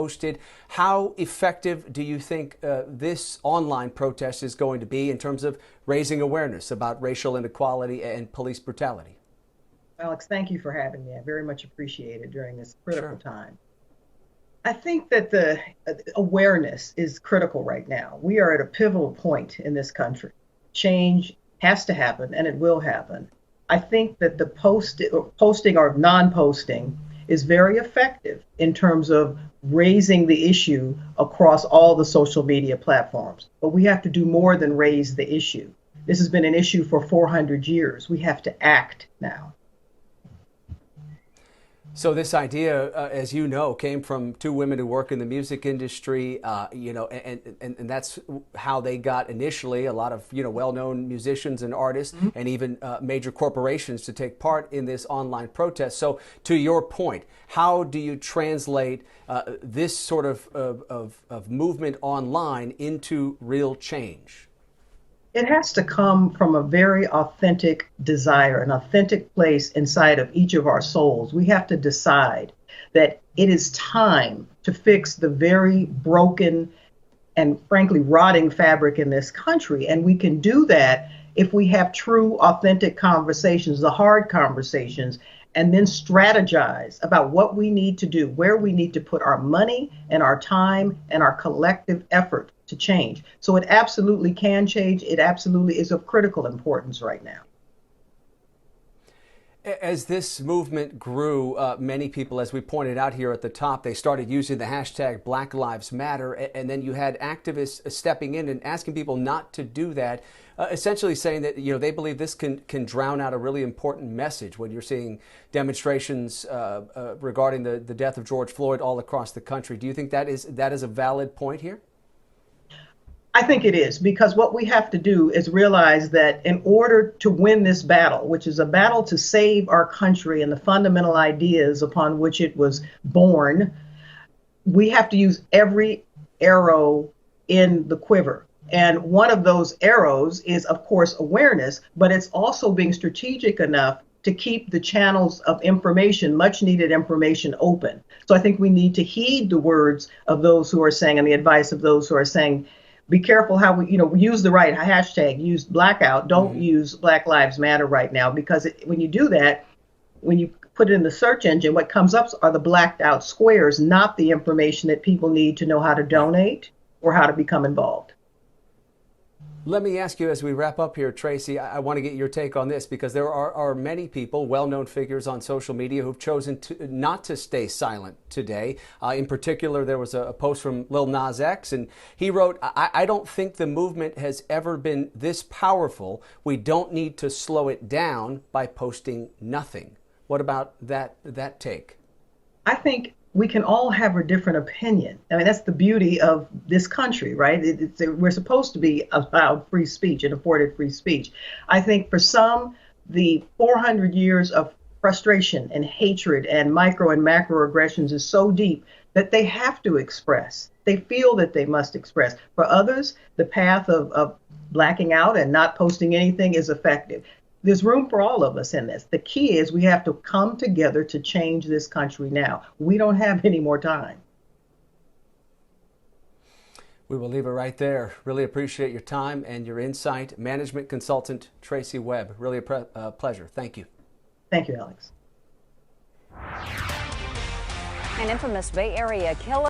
posted. How effective do you think this online protest is going to be in terms of raising awareness about racial inequality and police brutality? Alex, thank you for having me. I very much appreciate it during this critical Sure. time. I think that the awareness is critical right now. We are at a pivotal point in this country. Change has to happen, and it will happen. I think that the posting or non-posting is very effective in terms of raising the issue across all the social media platforms. But we have to do more than raise the issue. This has been an issue for 400 years. We have to act now. So this idea, as you know, came from two women who work in the music industry, and that's how they got initially a lot of, well-known musicians and artists and even major corporations to take part in this online protest. So to your point, how do you translate this sort of movement online into real change? It has to come from a very authentic desire, an authentic place inside of each of our souls. We have to decide that it is time to fix the very broken and frankly rotting fabric in this country. And we can do that if we have true, authentic conversations, the hard conversations, and then strategize about what we need to do, where we need to put our money and our time and our collective effort to change. So it absolutely can change. It absolutely is of critical importance right now. As this movement grew, many people, as we pointed out here at the top, they started using the hashtag Black Lives Matter, and then you had activists stepping in and asking people not to do that, essentially saying that they believe this can drown out a really important message when you're seeing demonstrations regarding the death of George Floyd all across the country. Do you think that is a valid point here? I think it is, because what we have to do is realize that in order to win this battle, which is a battle to save our country and the fundamental ideas upon which it was born, we have to use every arrow in the quiver. And one of those arrows is, of course, awareness, but it's also being strategic enough to keep the channels of information, much needed information, open. So I think we need to heed the words of those who are saying and the advice of those who are saying, be careful how we use the right hashtag, use blackout, don't use Black Lives Matter right now, because when you do that, when you put it in the search engine, what comes up are the blacked out squares, not the information that people need to know how to donate or how to become involved. Let me ask you as we wrap up here, Tracy, I want to get your take on this, because there are many people, well-known figures on social media, who've chosen not to stay silent today. In particular, there was a post from Lil Nas X, and he wrote, I don't think the movement has ever been this powerful. We don't need to slow it down by posting nothing. What about that take? I think we can all have a different opinion. I mean, that's the beauty of this country, right? We're supposed to be allowed free speech and afforded free speech. I think for some, the 400 years of frustration and hatred and micro and macro aggressions is so deep that they have to express. They feel that they must express. For others, the path of blacking out and not posting anything is effective. There's room for all of us in this. The key is we have to come together to change this country now. We don't have any more time. We will leave it right there. Really appreciate your time and your insight. Management consultant Tracy Webb. Really a pleasure. Thank you. Thank you, Alex. An infamous Bay Area killer